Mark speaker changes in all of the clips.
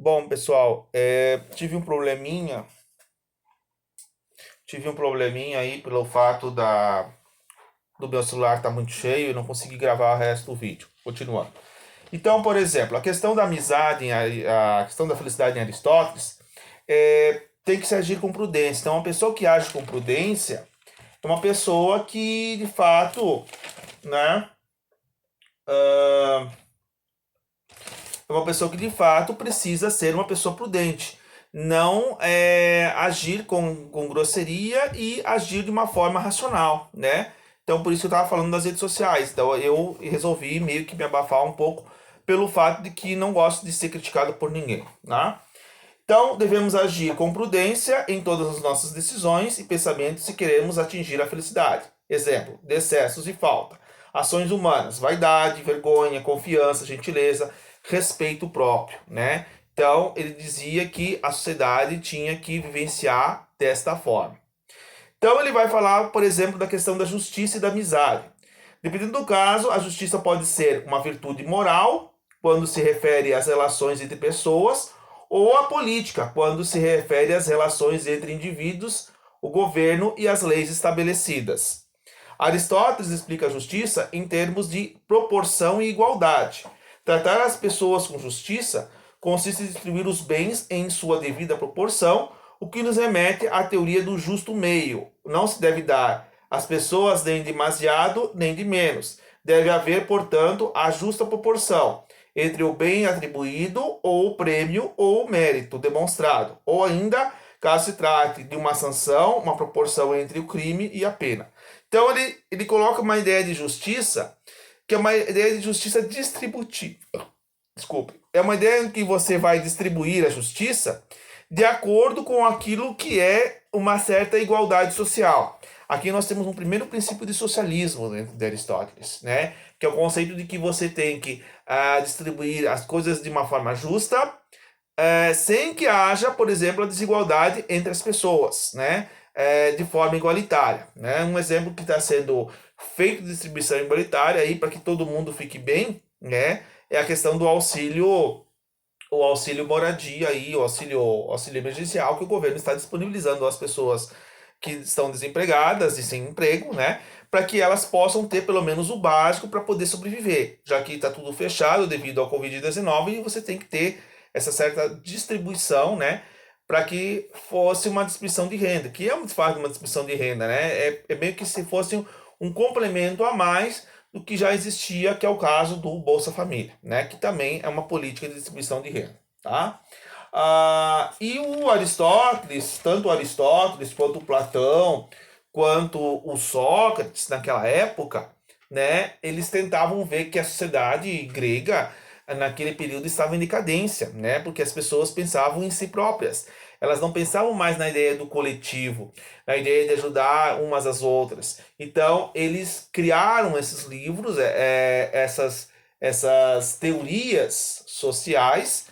Speaker 1: Bom, pessoal, tive um probleminha aí pelo fato do meu celular estar muito cheio e não consegui gravar o resto do vídeo. Continuando. Então, por exemplo, a questão da amizade, a questão da felicidade em Aristóteles, tem que se agir com prudência. Então, uma pessoa que age com prudência é uma pessoa que, de fato, né, é uma pessoa que de fato precisa ser uma pessoa prudente. Não agir com grosseria e agir de uma forma racional, né? Então, por isso que eu estava falando das redes sociais. Então, eu resolvi meio que me abafar um pouco pelo fato de que não gosto de ser criticado por ninguém, né? Então, devemos agir com prudência em todas as nossas decisões e pensamentos se queremos atingir a felicidade. Exemplo, de excessos e falta. Ações humanas, vaidade, vergonha, confiança, gentileza, respeito próprio, né? Então, ele dizia que a sociedade tinha que vivenciar desta forma. Então, ele vai falar, por exemplo, da questão da justiça e da amizade. Dependendo do caso, a justiça pode ser uma virtude moral, quando se refere às relações entre pessoas, ou a política, quando se refere às relações entre indivíduos, o governo e as leis estabelecidas. Aristóteles explica a justiça em termos de proporção e igualdade. Tratar as pessoas com justiça consiste em distribuir os bens em sua devida proporção, o que nos remete à teoria do justo meio. Não se deve dar às pessoas nem demasiado, nem de menos. Deve haver, portanto, a justa proporção entre o bem atribuído, ou o prêmio, ou o mérito demonstrado, ou ainda, caso se trate de uma sanção, uma proporção entre o crime e a pena. Então ele coloca uma ideia de justiça, que é uma ideia de justiça distributiva. Desculpe. É uma ideia em que você vai distribuir a justiça de acordo com aquilo que é uma certa igualdade social. Aqui nós temos um primeiro princípio de socialismo dentro de Aristóteles, né? Que é o conceito de que você tem que distribuir as coisas de uma forma justa, sem que haja, por exemplo, a desigualdade entre as pessoas, né? De forma igualitária, né? Um exemplo que está sendo feito de distribuição igualitária aí para que todo mundo fique bem, né? É a questão do auxílio, o auxílio moradia aí, o auxílio emergencial que o governo está disponibilizando às pessoas que estão desempregadas e sem emprego, né? Para que elas possam ter pelo menos o básico para poder sobreviver, já que está tudo fechado devido ao Covid-19 e você tem que ter essa certa distribuição, né? Para que fosse uma distribuição de renda, que é de fato uma distribuição de renda, né? É meio que se fosse um complemento a mais do que já existia, que é o caso do Bolsa Família, né? Que também é uma política de distribuição de renda, tá? E o Aristóteles, tanto o Aristóteles quanto o Platão, quanto o Sócrates naquela época, né, eles tentavam ver que a sociedade grega naquele período estava em decadência, né, porque as pessoas pensavam em si próprias. Elas não pensavam mais na ideia do coletivo, na ideia de ajudar umas às outras. Então, eles criaram esses livros, essas teorias sociais,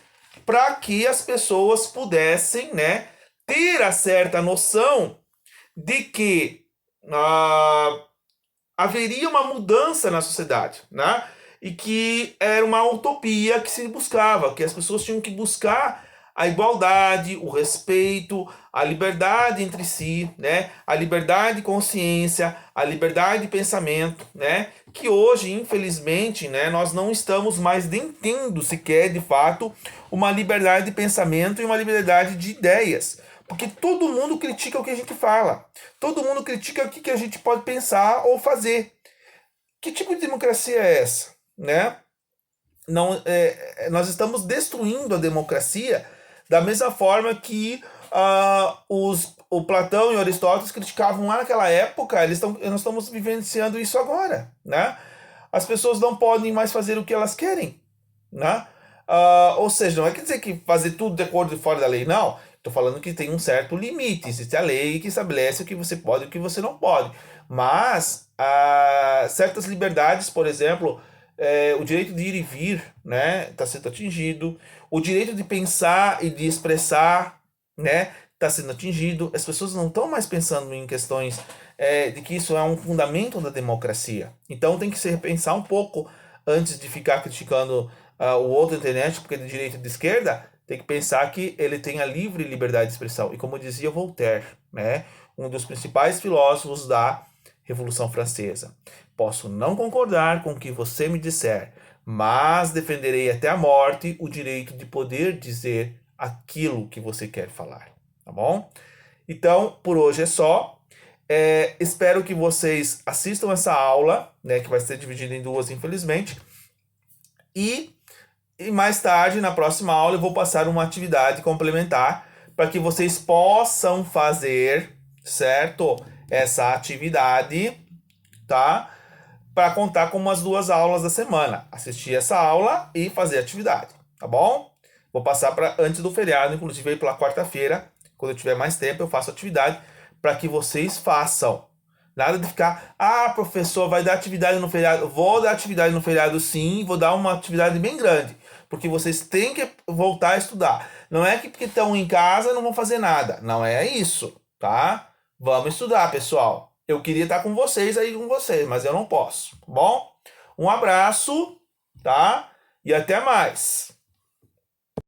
Speaker 1: para que as pessoas pudessem, né, ter a certa noção de que ah, haveria uma mudança na sociedade, né? E que era uma utopia que se buscava, que as pessoas tinham que buscar a igualdade, o respeito, a liberdade entre si, né? A liberdade de consciência, a liberdade de pensamento, né? Que hoje, infelizmente, né, nós não estamos mais nem tendo sequer, de fato, uma liberdade de pensamento e uma liberdade de ideias. Porque todo mundo critica o que a gente fala. Todo mundo critica o que a gente pode pensar ou fazer. Que tipo de democracia é essa, né? Não, nós estamos destruindo a democracia da mesma forma que o Platão e o Aristóteles criticavam lá naquela época. Nós estamos vivenciando isso agora, né? As pessoas não podem mais fazer o que elas querem, né? Ou seja, não é quer dizer que fazer tudo de acordo e fora da lei, não. Estou falando que tem um certo limite. Existe a lei que estabelece o que você pode e o que você não pode. Mas certas liberdades, por exemplo, o direito de ir e vir, né, está sendo atingido. O direito de pensar e de expressar, né, está sendo atingido. As pessoas não estão mais pensando em questões de que isso é um fundamento da democracia. Então tem que se repensar um pouco antes de ficar criticando o outro internet, porque é de direita e de esquerda, tem que pensar que ele tem a livre liberdade de expressão. E como dizia Voltaire, né, um dos principais filósofos da Revolução Francesa: posso não concordar com o que você me disser, mas defenderei até a morte o direito de poder dizer aquilo que você quer falar. Tá bom? Então, por hoje é só. Espero que vocês assistam essa aula, né, que vai ser dividida em duas, infelizmente. E mais tarde, na próxima aula, eu vou passar uma atividade complementar para que vocês possam fazer, certo? Essa atividade, tá? Para contar com umas 2 aulas da semana. Assistir essa aula e fazer a atividade, tá bom? Vou passar para antes do feriado, inclusive aí pela quarta-feira. Quando eu tiver mais tempo, eu faço atividade para que vocês façam. Nada de ficar, professor, vai dar atividade no feriado. Vou dar atividade no feriado sim, vou dar uma atividade bem grande. Porque vocês têm que voltar a estudar. Não é que porque estão em casa não vão fazer nada. Não é isso, tá? Vamos estudar, pessoal. Eu queria estar com vocês aí com vocês, mas eu não posso, tá bom? Um abraço, tá? E até mais.